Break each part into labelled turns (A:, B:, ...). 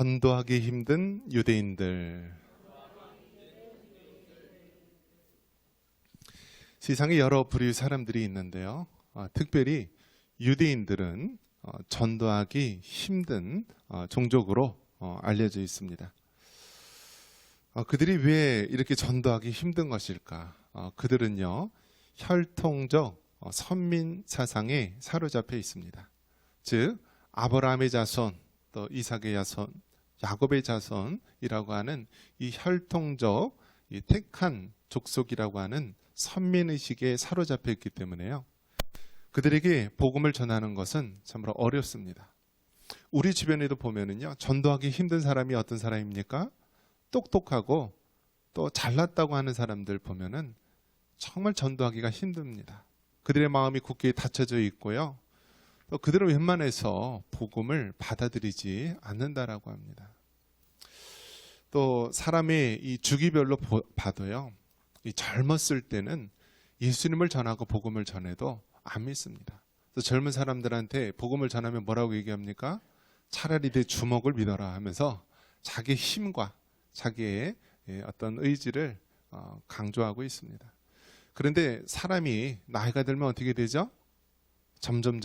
A: 전도하기 힘든 유대인들. 세상에 여러 부류의 사람들이 있는데요. 특별히 유대인들은 전도하기 힘든 종족으로 알려져 있습니다. 그들이 왜 이렇게 전도하기 힘든 것일까? 그들은요, 혈통적 선민 사상에 사로잡혀 있습니다. 즉, 아브라함의 자손, 또 이삭의 자손, 야곱의 자손이라고 하는 이 혈통적 이 택한 족속이라고 하는 선민의식에 사로잡혀 있기 때문에요. 그들에게 복음을 전하는 것은 참으로 어렵습니다. 우리 주변에도 보면은요, 전도하기 힘든 사람이 어떤 사람입니까? 똑똑하고 또 잘났다고 하는 사람들 보면은 정말 전도하기가 힘듭니다. 그들의 마음이 굳게 닫혀져 있고요. 또 그들은 웬만해서 복음을 받아들이지 않는다라고 합니다. 또 사람의 이 주기별로 봐도요, 이 젊었을 때는 예수님을 전하고 복음을 전해도 안 믿습니다. 또 젊은 사람들한테 복음을 전하면 뭐라고 얘기합니까? 차라리 내 주먹을 믿어라 하면서 자기의 힘과 자기의 어떤 의지를 강조하고 있습니다. 그런데 사람이 나이가 들면 어떻게 되죠? 점점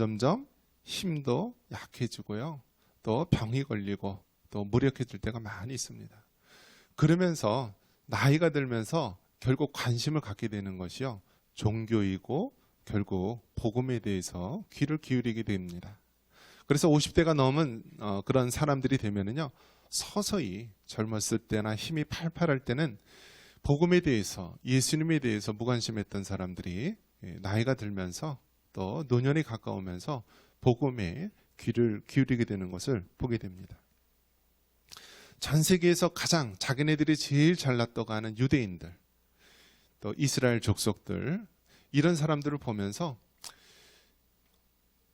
A: 힘도 약해지고요. 또 병이 걸리고 또 무력해질 때가 많이 있습니다. 그러면서 나이가 들면서 결국 관심을 갖게 되는 것이요, 종교이고 결국 복음에 대해서 귀를 기울이게 됩니다. 그래서 50대가 넘은 그런 사람들이 되면은요, 서서히 젊었을 때나 힘이 팔팔할 때는 복음에 대해서, 예수님에 대해서 무관심했던 사람들이 나이가 들면서 또 노년이 가까우면서 복음에 귀를 기울이게 되는 것을 보게 됩니다. 전 세계에서 가장 자기네들이 제일 잘났다고 하는 유대인들, 또 이스라엘 족속들, 이런 사람들을 보면서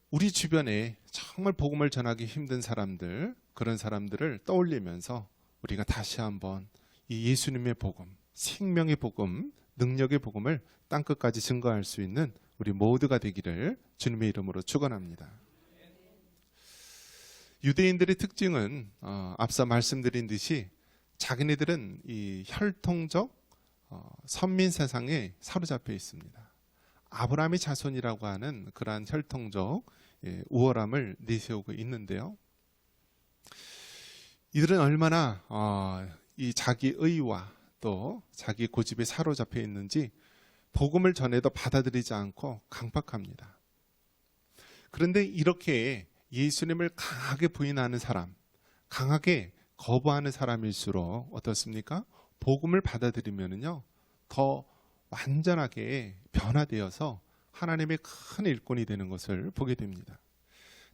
A: 우리 주변에 정말 복음을 전하기 힘든 사람들, 그런 사람들을 떠올리면서 우리가 다시 한번 이 예수님의 복음, 생명의 복음, 능력의 복음을 땅끝까지 증거할 수 있는 우리 모두가 되기를 주님의 이름으로 축원합니다. 유대인들의 특징은 앞서 말씀드린 듯이 자기네들은 이 혈통적 선민 세상에 사로잡혀 있습니다. 아브라함의 자손이라고 하는 그러한 혈통적 우월함을 내세우고 있는데요. 이들은 얼마나 이 자기 의와 또 자기 고집에 사로잡혀 있는지 복음을 전해도 받아들이지 않고 강박합니다. 그런데 이렇게 예수님을 강하게 부인하는 사람, 강하게 거부하는 사람일수록 어떻습니까? 복음을 받아들이면은요, 더 완전하게 변화되어서 하나님의 큰 일꾼이 되는 것을 보게 됩니다.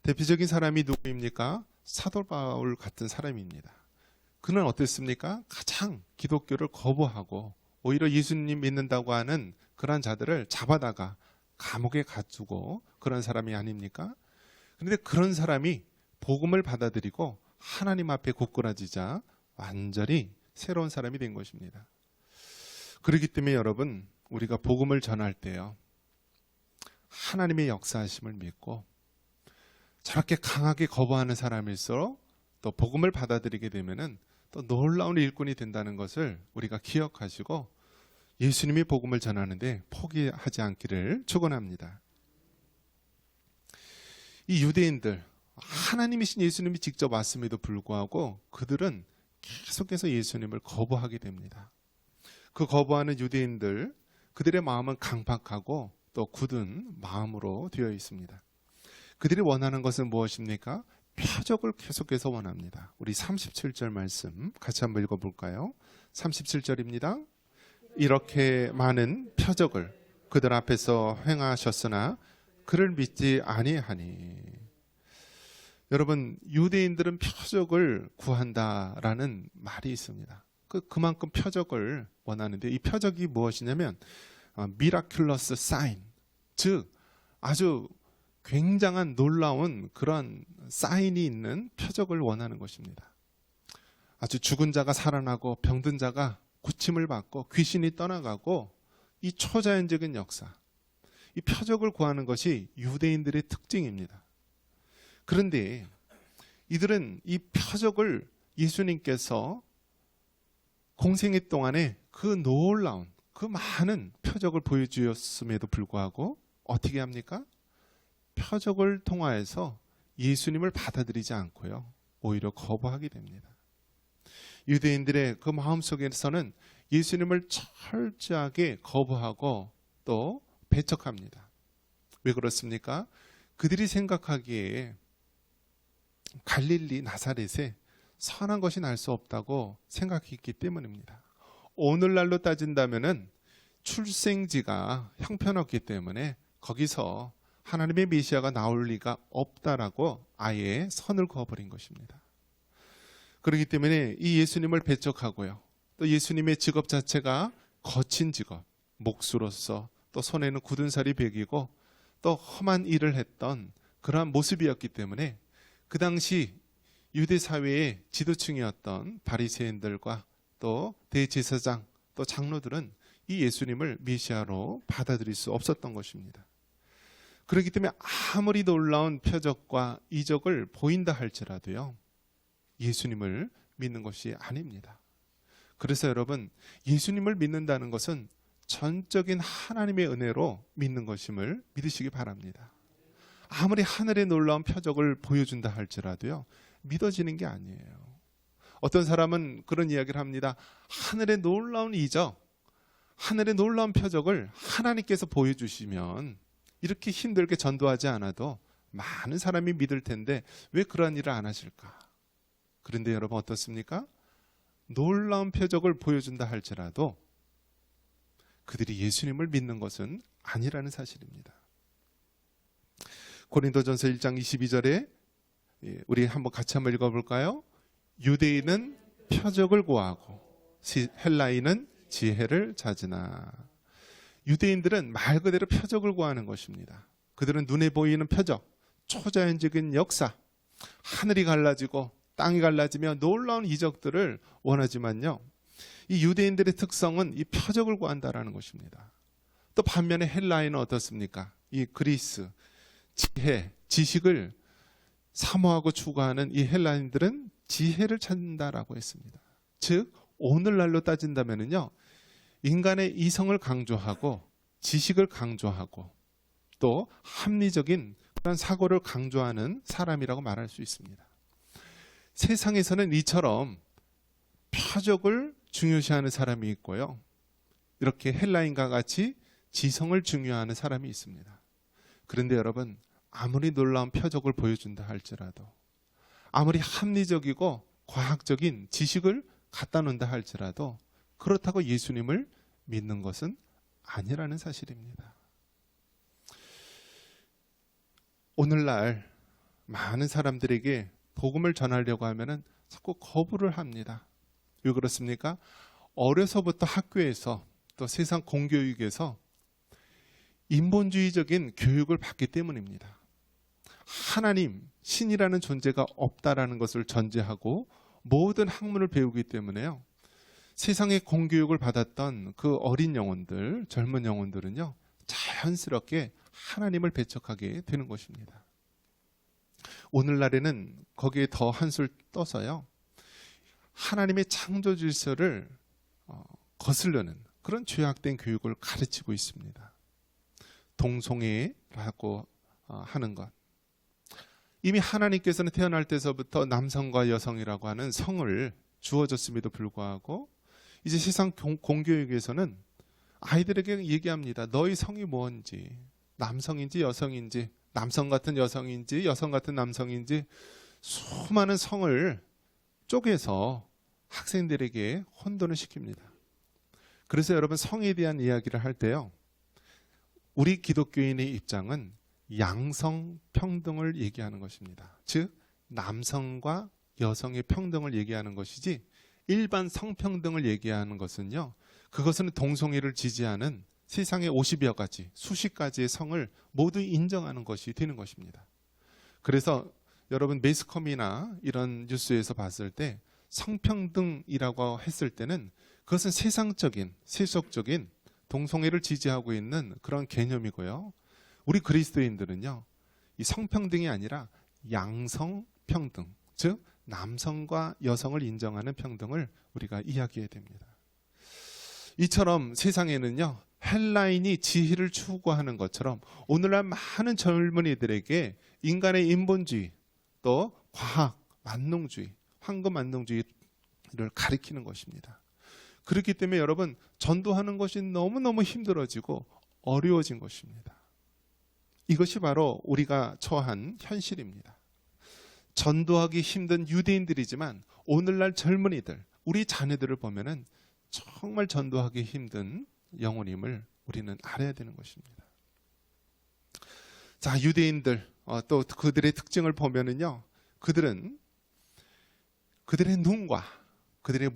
A: 대표적인 사람이 누구입니까? 사도 바울 같은 사람입니다. 그는 어땠습니까? 가장 기독교를 거부하고 오히려 예수님 믿는다고 하는 그런 자들을 잡아다가 감옥에 가두고 그런 사람이 아닙니까? 그런데 그런 사람이 복음을 받아들이고 하나님 앞에 굳건해지자 완전히 새로운 사람이 된 것입니다. 그렇기 때문에 여러분, 우리가 복음을 전할 때요, 하나님의 역사하심을 믿고 저렇게 강하게 거부하는 사람일수록 또 복음을 받아들이게 되면은 또 놀라운 일꾼이 된다는 것을 우리가 기억하시고 예수님이 복음을 전하는데 포기하지 않기를 축원합니다. 이 유대인들, 하나님이신 예수님이 직접 왔음에도 불구하고 그들은 계속해서 예수님을 거부하게 됩니다. 그 거부하는 유대인들, 그들의 마음은 강박하고 또 굳은 마음으로 되어 있습니다. 그들이 원하는 것은 무엇입니까? 표적을 계속해서 원합니다. 우리 37절 말씀 같이 한번 읽어볼까요? 37절입니다. 이렇게 많은 표적을 그들 앞에서 행하셨으나 그를 믿지 아니하니. 여러분, 유대인들은 표적을 구한다라는 말이 있습니다. 그만큼 표적을 원하는데, 이 표적이 무엇이냐면 미라큘러스 사인, 즉 아주 굉장한 놀라운 그런 사인이 있는 표적을 원하는 것입니다. 아주 죽은 자가 살아나고 병든 자가 고침을 받고 귀신이 떠나가고, 이 초자연적인 역사, 이 표적을 구하는 것이 유대인들의 특징입니다. 그런데 이들은 이 표적을 예수님께서 공생애 동안에 그 놀라운 그 많은 표적을 보여주었음에도 불구하고 어떻게 합니까? 표적을 통하여서 예수님을 받아들이지 않고요, 오히려 거부하게 됩니다. 유대인들의 그 마음속에서는 예수님을 철저하게 거부하고 또 배척합니다. 왜 그렇습니까? 그들이 생각하기에 갈릴리 나사렛에 선한 것이 날 수 없다고 생각했기 때문입니다. 오늘날로 따진다면은 출생지가 형편없기 때문에 거기서 하나님의 메시아가 나올 리가 없다라고 아예 선을 그어버린 것입니다. 그렇기 때문에 이 예수님을 배척하고요, 또 예수님의 직업 자체가 거친 직업, 목수로서 또 손에는 굳은 살이 배기고 또 험한 일을 했던 그러한 모습이었기 때문에 그 당시 유대 사회의 지도층이었던 바리새인들과 또 대제사장 또 장로들은 이 예수님을 메시아로 받아들일 수 없었던 것입니다. 그렇기 때문에 아무리 놀라운 표적과 이적을 보인다 할지라도요, 예수님을 믿는 것이 아닙니다. 그래서 여러분, 예수님을 믿는다는 것은 전적인 하나님의 은혜로 믿는 것임을 믿으시기 바랍니다. 아무리 하늘의 놀라운 표적을 보여준다 할지라도요, 믿어지는 게 아니에요. 어떤 사람은 그런 이야기를 합니다. 하늘의 놀라운 이적, 하늘의 놀라운 표적을 하나님께서 보여주시면 이렇게 힘들게 전도하지 않아도 많은 사람이 믿을 텐데 왜 그런 일을 안 하실까? 그런데 여러분 어떻습니까? 놀라운 표적을 보여준다 할지라도 그들이 예수님을 믿는 것은 아니라는 사실입니다. 고린도전서 1장 22절에 우리 한번 같이 한번 읽어볼까요? 유대인은 표적을 구하고 헬라인은 지혜를 찾으나. 유대인들은 말 그대로 표적을 구하는 것입니다. 그들은 눈에 보이는 표적, 초자연적인 역사, 하늘이 갈라지고 땅이 갈라지며 놀라운 이적들을 원하지만요, 이 유대인들의 특성은 이 표적을 구한다라는 것입니다. 또 반면에 헬라인은 어떻습니까? 이 그리스, 지혜, 지식을 사모하고 추구하는 이 헬라인들은 지혜를 찾는다라고 했습니다. 즉 오늘날로 따진다면요, 인간의 이성을 강조하고 지식을 강조하고 또 합리적인 그런 사고를 강조하는 사람이라고 말할 수 있습니다. 세상에서는 이처럼 표적을 중요시하는 사람이 있고요, 이렇게 헬라인과 같이 지성을 중요하는 사람이 있습니다. 그런데 여러분, 아무리 놀라운 표적을 보여준다 할지라도, 아무리 합리적이고 과학적인 지식을 갖다 놓는다 할지라도 그렇다고 예수님을 믿는 것은 아니라는 사실입니다. 오늘날 많은 사람들에게 복음을 전하려고 하면은 자꾸 거부를 합니다. 왜 그렇습니까? 어려서부터 학교에서 또 세상 공교육에서 인본주의적인 교육을 받기 때문입니다. 하나님, 신이라는 존재가 없다라는 것을 전제하고 모든 학문을 배우기 때문에요, 세상의 공교육을 받았던 그 어린 영혼들, 젊은 영혼들은요, 자연스럽게 하나님을 배척하게 되는 것입니다. 오늘날에는 거기에 더 한술 떠서요, 하나님의 창조 질서를 거스르는 그런 죄악된 교육을 가르치고 있습니다. 동성애라고 하는 것, 이미 하나님께서는 태어날 때서부터 남성과 여성이라고 하는 성을 주어졌음에도 불구하고 이제 세상 공교육에서는 아이들에게 얘기합니다. 너희 성이 뭔지, 남성인지 여성인지, 남성 같은 여성인지 여성 같은 남성인지 수많은 성을 쪼개서 학생들에게 혼돈을 시킵니다. 그래서 여러분, 성에 대한 이야기를 할 때요, 우리 기독교인의 입장은 양성평등을 얘기하는 것입니다. 즉 남성과 여성의 평등을 얘기하는 것이지 일반 성평등을 얘기하는 것은요, 그것은 동성애를 지지하는 세상에 50여 가지, 수십 가지의 성을 모두 인정하는 것이 되는 것입니다. 그래서 여러분, 매스컴이나 이런 뉴스에서 봤을 때 성평등이라고 했을 때는 그것은 세상적인, 세속적인 동성애를 지지하고 있는 그런 개념이고요, 우리 그리스도인들은요, 이 성평등이 아니라 양성평등, 즉 남성과 여성을 인정하는 평등을 우리가 이야기해야 됩니다. 이처럼 세상에는요, 헬라인이 지혜를 추구하는 것처럼 오늘날 많은 젊은이들에게 인간의 인본주의, 또 과학, 만능주의, 황금 만능주의를 가리키는 것입니다. 그렇기 때문에 여러분, 전도하는 것이 너무너무 힘들어지고 어려워진 것입니다. 이것이 바로 우리가 처한 현실입니다. 전도하기 힘든 유대인들이지만 오늘날 젊은이들, 우리 자녀들을 보면은 정말 전도하기 힘든 영혼임을 우리는 알아야 되는 것입니다. 자, 유대인들, 또 그들의 특징을 보면은요, 그들은 그들의 눈과 그들의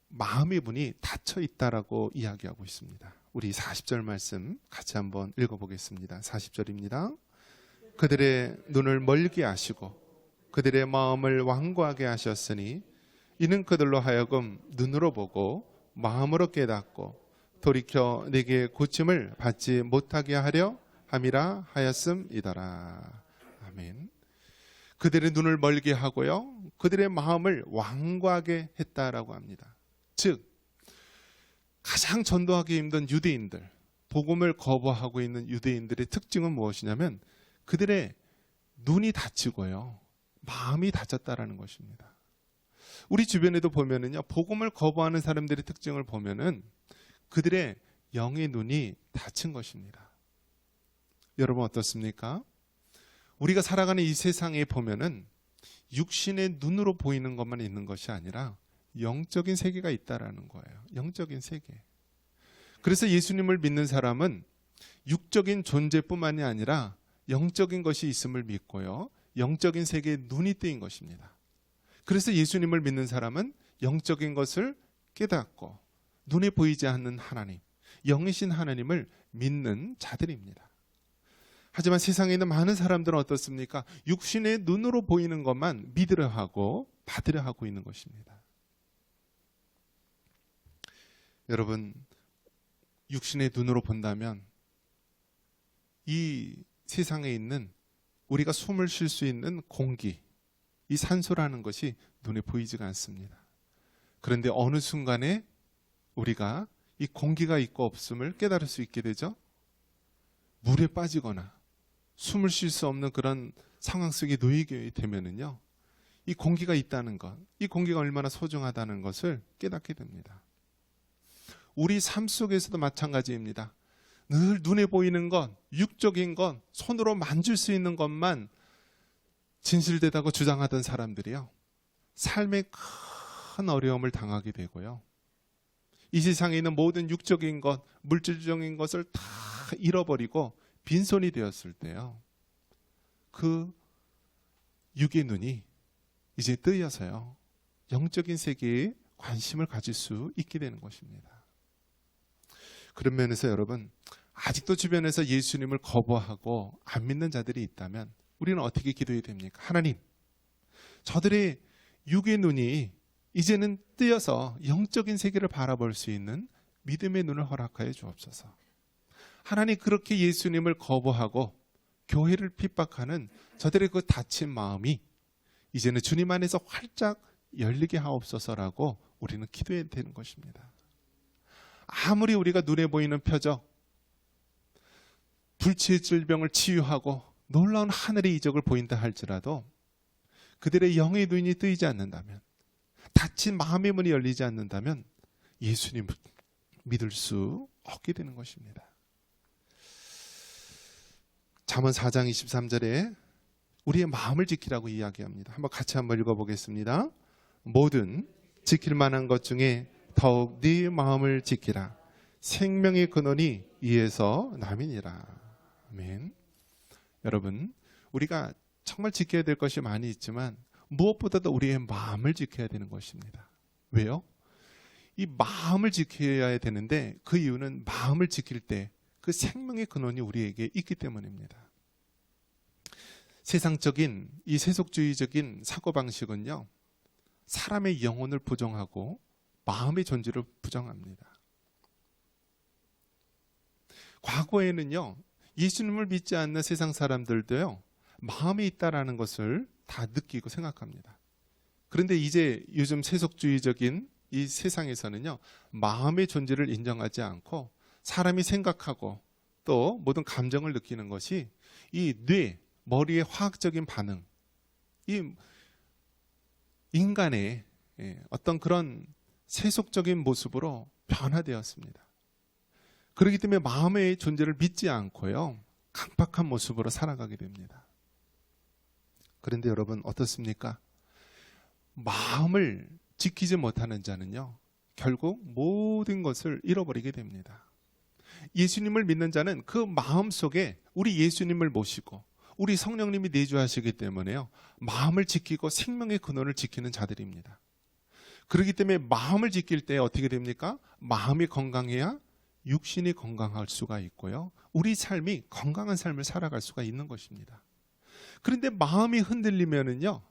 A: 마음의 문이 닫혀 있다라고 이야기하고 있습니다. 우리 40절 말씀 같이 한번 읽어보겠습니다. 40절입니다. 그들의 눈을 멀게 하시고 그들의 마음을 완고하게 하셨으니 이는 그들로 하여금 눈으로 보고 마음으로 깨닫고 돌이켜 내게 고침을 받지 못하게 하려 함이라 하였음이더라. 아멘. 그들의 눈을 멀게 하고요, 그들의 마음을 완고하게 했다라고 합니다. 즉 가장 전도하기 힘든 유대인들, 복음을 거부하고 있는 유대인들의 특징은 무엇이냐면 그들의 눈이 닫히고요, 마음이 닫혔다라는 것입니다. 우리 주변에도 보면은요, 복음을 거부하는 사람들의 특징을 보면은 그들의 영의 눈이 닫힌 것입니다. 여러분 어떻습니까? 우리가 살아가는 이 세상에 보면은 육신의 눈으로 보이는 것만 있는 것이 아니라 영적인 세계가 있다라는 거예요. 영적인 세계. 그래서 예수님을 믿는 사람은 육적인 존재뿐만이 아니라 영적인 것이 있음을 믿고요, 영적인 세계에 눈이 뜨인 것입니다. 그래서 예수님을 믿는 사람은 영적인 것을 깨닫고 눈에 보이지 않는 하나님, 영이신 하나님을 믿는 자들입니다. 하지만 세상에 있는 많은 사람들은 어떻습니까? 육신의 눈으로 보이는 것만 믿으려 하고 받으려 하고 있는 것입니다. 여러분, 육신의 눈으로 본다면 이 세상에 있는 우리가 숨을 쉴 수 있는 공기, 이 산소라는 것이 눈에 보이지가 않습니다. 그런데 어느 순간에 우리가 이 공기가 있고 없음을 깨달을 수 있게 되죠. 물에 빠지거나 숨을 쉴 수 없는 그런 상황 속에 놓이게 되면은요, 이 공기가 있다는 것, 이 공기가 얼마나 소중하다는 것을 깨닫게 됩니다. 우리 삶 속에서도 마찬가지입니다. 늘 눈에 보이는 것, 육적인 것, 손으로 만질 수 있는 것만 진실되다고 주장하던 사람들이요, 삶의 큰 어려움을 당하게 되고요, 이 세상에 있는 모든 육적인 것, 물질적인 것을 다 잃어버리고 빈손이 되었을 때요, 그 육의 눈이 이제 뜨여서요, 영적인 세계에 관심을 가질 수 있게 되는 것입니다. 그런 면에서 여러분, 아직도 주변에서 예수님을 거부하고 안 믿는 자들이 있다면 우리는 어떻게 기도해야 됩니까? 하나님, 저들의 육의 눈이 이제는 뜨여서 영적인 세계를 바라볼 수 있는 믿음의 눈을 허락하여 주옵소서. 하나님, 그렇게 예수님을 거부하고 교회를 핍박하는 저들의 그 닫힌 마음이 이제는 주님 안에서 활짝 열리게 하옵소서라고 우리는 기도해야 되는 것입니다. 아무리 우리가 눈에 보이는 표적, 불치의 질병을 치유하고 놀라운 하늘의 이적을 보인다 할지라도 그들의 영의 눈이 뜨이지 않는다면, 닫힌 마음의 문이 열리지 않는다면 예수님을 믿을 수 없게 되는 것입니다. 잠언 4장 23절에 우리의 마음을 지키라고 이야기합니다. 한번 같이 한번 읽어보겠습니다. 모든 지킬 만한 것 중에 더욱 네 마음을 지키라. 생명의 근원이 이에서 남이니라. 아멘. 여러분, 우리가 정말 지켜야 될 것이 많이 있지만 무엇보다도 우리의 마음을 지켜야 되는 것입니다. 왜요? 이 마음을 지켜야 되는데 그 이유는 마음을 지킬 때 그 생명의 근원이 우리에게 있기 때문입니다. 세상적인 이 세속주의적인 사고방식은요, 사람의 영혼을 부정하고 마음의 존재를 부정합니다. 과거에는요, 예수님을 믿지 않는 세상 사람들도요, 마음이 있다라는 것을 다 느끼고 생각합니다. 그런데 이제 요즘 세속주의적인 이 세상에서는요, 마음의 존재를 인정하지 않고 사람이 생각하고 또 모든 감정을 느끼는 것이 이 뇌, 머리의 화학적인 반응, 이 인간의 어떤 그런 세속적인 모습으로 변화되었습니다. 그렇기 때문에 마음의 존재를 믿지 않고요, 강박한 모습으로 살아가게 됩니다. 그런데 여러분 어떻습니까? 마음을 지키지 못하는 자는요, 결국 모든 것을 잃어버리게 됩니다. 예수님을 믿는 자는 그 마음 속에 우리 예수님을 모시고 우리 성령님이 내주하시기 때문에요, 마음을 지키고 생명의 근원을 지키는 자들입니다. 그렇기 때문에 마음을 지킬 때 어떻게 됩니까? 마음이 건강해야 육신이 건강할 수가 있고요, 우리 삶이 건강한 삶을 살아갈 수가 있는 것입니다. 그런데 마음이 흔들리면은요,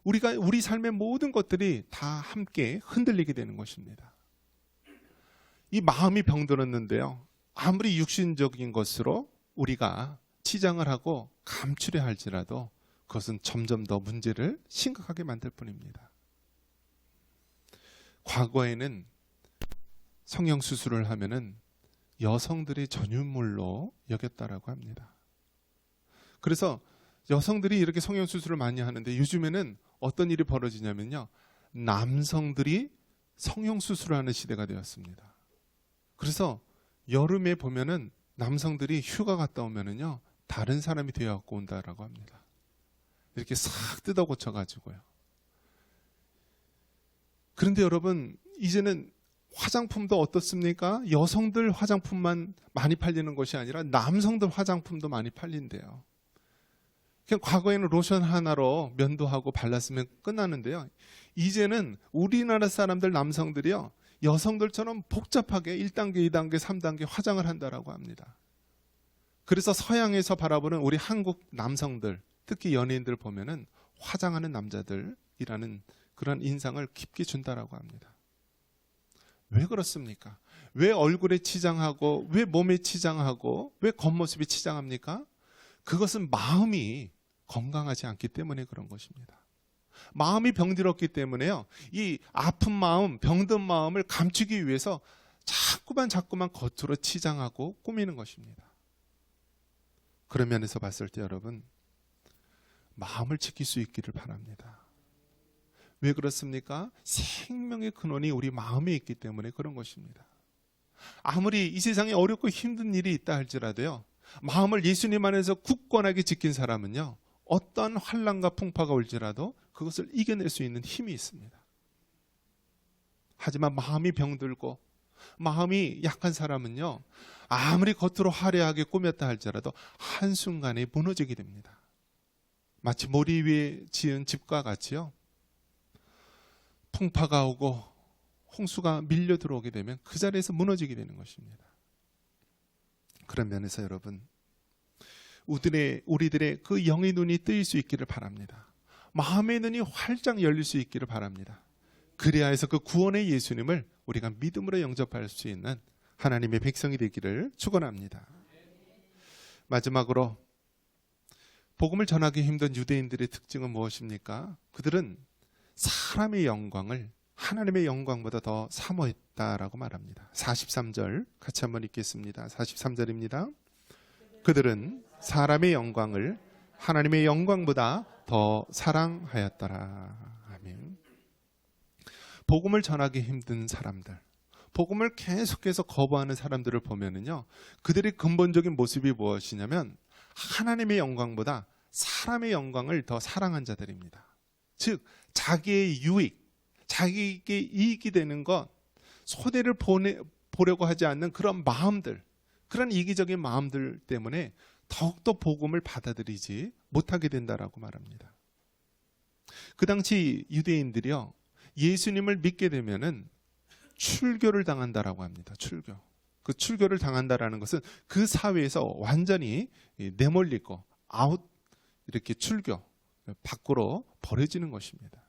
A: 우리 삶의 모든 것들이 다 함께 흔들리게 되는 것입니다. 이 마음이 병들었는데요, 아무리 육신적인 것으로 우리가 치장을 하고 감추려 할지라도 그것은 점점 더 문제를 심각하게 만들 뿐입니다. 과거에는 성형수술을 하면은 여성들의 전유물로 여겼다라고 합니다. 그래서 여성들이 이렇게 성형수술을 많이 하는데 요즘에는 어떤 일이 벌어지냐면요, 남성들이 성형수술을 하는 시대가 되었습니다. 그래서 여름에 보면은 남성들이 휴가 갔다 오면은요, 다른 사람이 되어갖고 온다라고 합니다. 이렇게 싹 뜯어 고쳐가지고요. 그런데 여러분, 이제는 화장품도 어떻습니까? 여성들 화장품만 많이 팔리는 것이 아니라 남성들 화장품도 많이 팔린대요. 그냥 과거에는 로션 하나로 면도하고 발랐으면 끝나는데요, 이제는 우리나라 사람들 남성들이요, 여성들처럼 복잡하게 1단계, 2단계, 3단계 화장을 한다라고 합니다. 그래서 서양에서 바라보는 우리 한국 남성들, 특히 연예인들 보면은 화장하는 남자들이라는 그런 인상을 깊게 준다라고 합니다. 왜 그렇습니까? 왜 얼굴에 치장하고, 왜 몸에 치장하고, 왜 겉모습이 치장합니까? 그것은 마음이 건강하지 않기 때문에 그런 것입니다. 마음이 병들었기 때문에요, 이 아픈 마음, 병든 마음을 감추기 위해서 자꾸만 겉으로 치장하고 꾸미는 것입니다. 그런 면에서 봤을 때 여러분, 마음을 지킬 수 있기를 바랍니다. 왜 그렇습니까? 생명의 근원이 우리 마음에 있기 때문에 그런 것입니다. 아무리 이 세상에 어렵고 힘든 일이 있다 할지라도요, 마음을 예수님 안에서 굳건하게 지킨 사람은요, 어떤 환난과 풍파가 올지라도 그것을 이겨낼 수 있는 힘이 있습니다. 하지만 마음이 병들고 마음이 약한 사람은요, 아무리 겉으로 화려하게 꾸몄다 할지라도 한순간에 무너지게 됩니다. 마치 모리 위에 지은 집과 같이요, 풍파가 오고 홍수가 밀려 들어오게 되면 그 자리에서 무너지게 되는 것입니다. 그런 면에서 여러분, 우리들의 그 영의 눈이 뜨일 수 있기를 바랍니다. 마음의 눈이 활짝 열릴 수 있기를 바랍니다. 그래야 해서 그 구원의 예수님을 우리가 믿음으로 영접할 수 있는 하나님의 백성이 되기를 축원합니다. 마지막으로 복음을 전하기 힘든 유대인들의 특징은 무엇입니까? 그들은 사람의 영광을 하나님의 영광보다 더 사모했다라고 말합니다. 43절 같이 한번 읽겠습니다. 43절입니다. 그들은 사람의 영광을 하나님의 영광보다 더 사랑하였더라. 아멘. 복음을 전하기 힘든 사람들, 복음을 계속해서 거부하는 사람들을 보면은요, 그들의 근본적인 모습이 무엇이냐면 하나님의 영광보다 사람의 영광을 더 사랑한 자들입니다. 즉 자기의 유익, 자기에게 이익이 되는 것, 손해를 보려고 하지 않는 그런 마음들, 그런 이기적인 마음들 때문에 더욱더 복음을 받아들이지 못하게 된다라고 말합니다. 그 당시 유대인들이요, 예수님을 믿게 되면은 출교를 당한다라고 합니다. 출교. 그 출교를 당한다라는 것은 그 사회에서 완전히 내몰리고 이렇게 출교, 밖으로 버려지는 것입니다.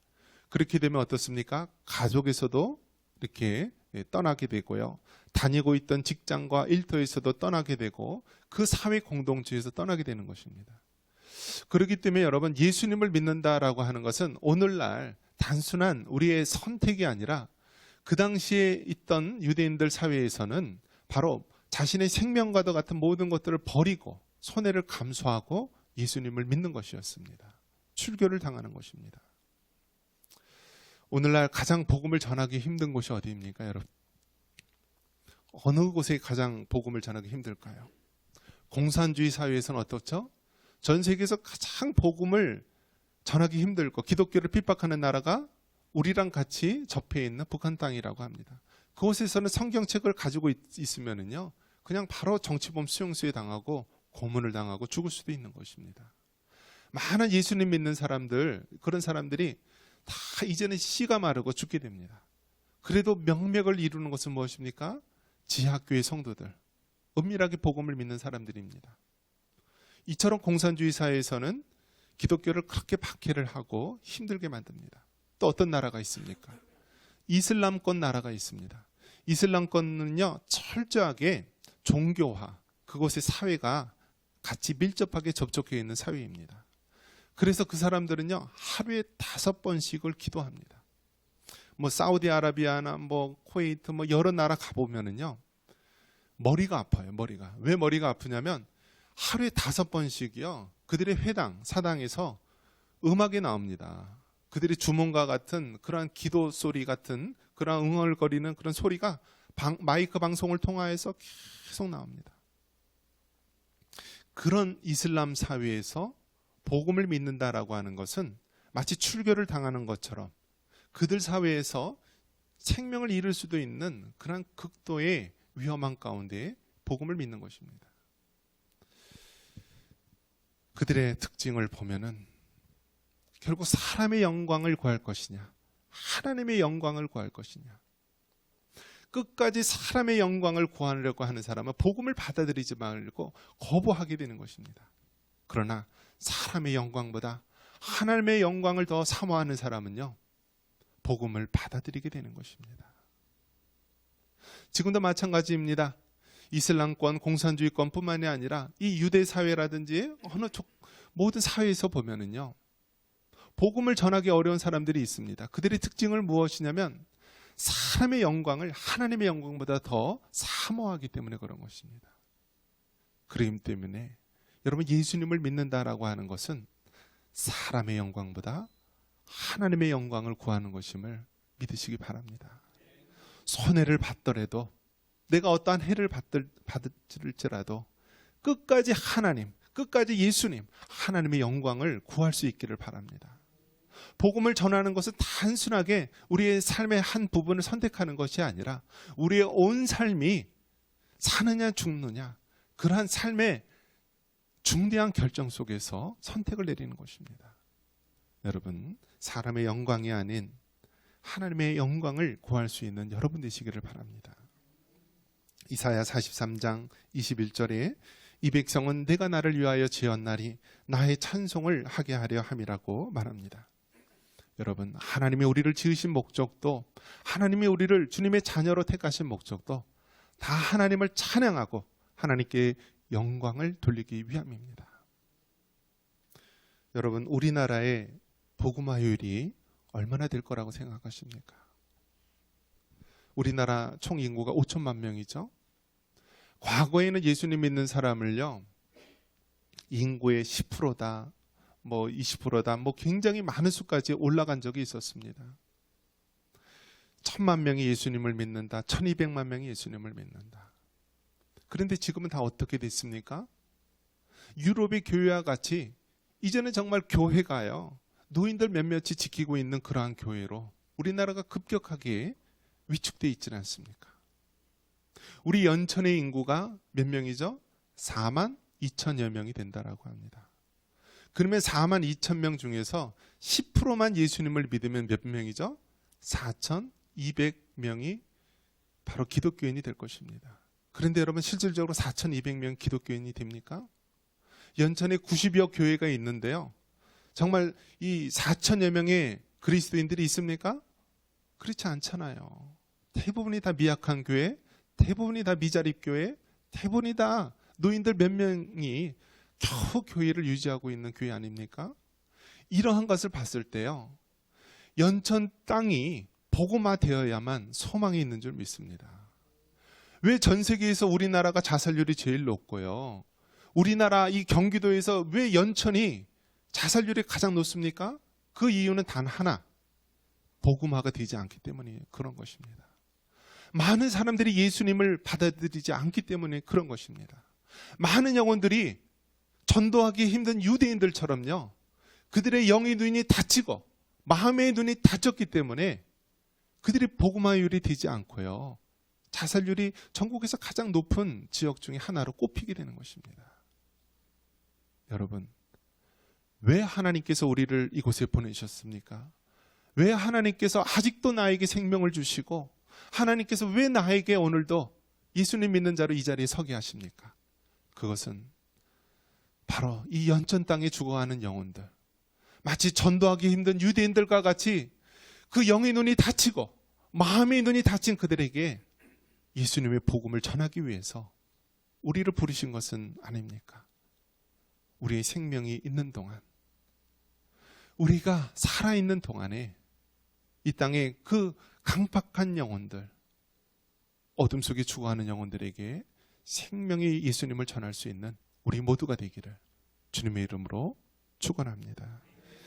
A: 그렇게 되면 어떻습니까? 가족에서도 이렇게 떠나게 되고요, 다니고 있던 직장과 일터에서도 떠나게 되고 그 사회 공동체에서 떠나게 되는 것입니다. 그렇기 때문에 여러분, 예수님을 믿는다라고 하는 것은 오늘날 단순한 우리의 선택이 아니라 그 당시에 있던 유대인들 사회에서는 바로 자신의 생명과도 같은 모든 것들을 버리고 손해를 감수하고 예수님을 믿는 것이었습니다. 출교를 당하는 것입니다. 오늘날 가장 복음을 전하기 힘든 곳이 어디입니까, 여러분? 어느 곳에 가장 복음을 전하기 힘들까요? 공산주의 사회에서는 어떻죠? 전 세계에서 가장 복음을 전하기 힘들고 기독교를 핍박하는 나라가 우리랑 같이 접해 있는 북한 땅이라고 합니다. 그곳에서는 성경책을 가지고 있으면은요, 그냥 바로 정치범 수용소에 당하고 고문을 당하고 죽을 수도 있는 것입니다. 많은 예수님 믿는 사람들, 그런 사람들이 다 이제는 씨가 마르고 죽게 됩니다. 그래도 명맥을 이루는 것은 무엇입니까? 지하교회 성도들, 은밀하게 복음을 믿는 사람들입니다. 이처럼 공산주의 사회에서는 기독교를 그렇게 박해를 하고 힘들게 만듭니다. 또 어떤 나라가 있습니까? 이슬람권 나라가 있습니다. 이슬람권은요, 철저하게 종교화, 그곳의 사회가 같이 밀접하게 접촉해 있는 사회입니다. 그래서 그 사람들은요, 하루에 5번씩을 기도합니다. 뭐 사우디아라비아나 뭐 쿠웨이트 뭐 여러 나라 가보면은요, 머리가 아파요. 머리가. 왜 머리가 아프냐면 하루에 5번씩이요, 그들의 회당, 사당에서 음악이 나옵니다. 그들의 주문과 같은 그러한 기도 소리 같은 그러한 응얼거리는 그런 소리가 마이크 방송을 통하여서 계속 나옵니다. 그런 이슬람 사회에서 복음을 믿는다라고 하는 것은 마치 출교를 당하는 것처럼 그들 사회에서 생명을 잃을 수도 있는 그런 극도의 위험한 가운데 복음을 믿는 것입니다. 그들의 특징을 보면은 결국 사람의 영광을 구할 것이냐, 하나님의 영광을 구할 것이냐. 끝까지 사람의 영광을 구하려고 하는 사람은 복음을 받아들이지 말고 거부하게 되는 것입니다. 그러나 사람의 영광보다 하나님의 영광을 더 사모하는 사람은요, 복음을 받아들이게 되는 것입니다. 지금도 마찬가지입니다. 이슬람권, 공산주의권뿐만이 아니라 이 유대 사회라든지 어느 쪽 모든 사회에서 보면은요, 복음을 전하기 어려운 사람들이 있습니다. 그들의 특징은 무엇이냐면 사람의 영광을 하나님의 영광보다 더 사모하기 때문에 그런 것입니다. 그러기 때문에 여러분, 예수님을 믿는다라고 하는 것은 사람의 영광보다 하나님의 영광을 구하는 것임을 믿으시기 바랍니다. 손해를 받더라도, 내가 어떠한 해를 받을지라도 끝까지 하나님, 끝까지 예수님, 하나님의 영광을 구할 수 있기를 바랍니다. 복음을 전하는 것은 단순하게 우리의 삶의 한 부분을 선택하는 것이 아니라 우리의 온 삶이 사느냐 죽느냐, 그러한 삶의 중대한 결정 속에서 선택을 내리는 것입니다. 여러분, 사람의 영광이 아닌 하나님의 영광을 구할 수 있는 여러분 되시기를 바랍니다. 이사야 43장 21절에 이 백성은 내가 나를 위하여 지었나니 나의 찬송을 하게 하려 함이라고 말합니다. 여러분, 하나님이 우리를 지으신 목적도, 하나님이 우리를 주님의 자녀로 택하신 목적도 다 하나님을 찬양하고 하나님께 영광을 돌리기 위함입니다. 여러분, 우리나라의 복음화율이 얼마나 될 거라고 생각하십니까? 우리나라 총 인구가 5천만 명이죠. 과거에는 예수님 믿는 사람을요, 인구의 10%다, 뭐 20%다, 뭐 굉장히 많은 수까지 올라간 적이 있었습니다. 1,000만 명이 예수님을 믿는다, 1,200만 명이 예수님을 믿는다. 그런데 지금은 다 어떻게 됐습니까? 유럽의 교회와 같이 이제는 정말 교회가요, 노인들 몇몇이 지키고 있는 그러한 교회로 우리나라가 급격하게 위축되어 있지는 않습니까? 우리 연천의 인구가 몇 명이죠? 4만 2천여 명이 된다라고 합니다. 그러면 4만 2천 명 중에서 10%만 예수님을 믿으면 몇 명이죠? 4,200명이 바로 기독교인이 될 것입니다. 그런데 여러분, 실질적으로 4,200명 기독교인이 됩니까? 연천에 90여 교회가 있는데요, 정말 이 4천여 명의 그리스도인들이 있습니까? 그렇지 않잖아요. 대부분이 다 미약한 교회, 대부분이 다 미자립 교회, 대부분이 다 노인들 몇 명이 겨우 교회를 유지하고 있는 교회 아닙니까? 이러한 것을 봤을 때요, 연천 땅이 복음화되어야만 소망이 있는 줄 믿습니다. 왜 전 세계에서 우리나라가 자살률이 제일 높고요, 우리나라 이 경기도에서 왜 연천이 자살률이 가장 높습니까? 그 이유는 단 하나, 복음화가 되지 않기 때문에 그런 것입니다. 많은 사람들이 예수님을 받아들이지 않기 때문에 그런 것입니다. 많은 영혼들이 전도하기 힘든 유대인들처럼요, 그들의 영의 눈이 닫히고 마음의 눈이 닫혔기 때문에 그들이 복음화율이 되지 않고요, 자살률이 전국에서 가장 높은 지역 중에 하나로 꼽히게 되는 것입니다. 여러분, 왜 하나님께서 우리를 이곳에 보내셨습니까? 왜 하나님께서 아직도 나에게 생명을 주시고 하나님께서 왜 나에게 오늘도 예수님 믿는 자로 이 자리에 서게 하십니까? 그것은 바로 이 연천 땅에 죽어가는 영혼들, 마치 전도하기 힘든 유대인들과 같이 그 영의 눈이 닫히고 마음의 눈이 닫힌 그들에게 예수님의 복음을 전하기 위해서 우리를 부르신 것은 아닙니까? 우리의 생명이 있는 동안, 우리가 살아있는 동안에 이 땅에 그 강팍한 영혼들, 어둠 속에 죽어가는 영혼들에게 생명의 예수님을 전할 수 있는 우리 모두가 되기를 주님의 이름으로 축원합니다.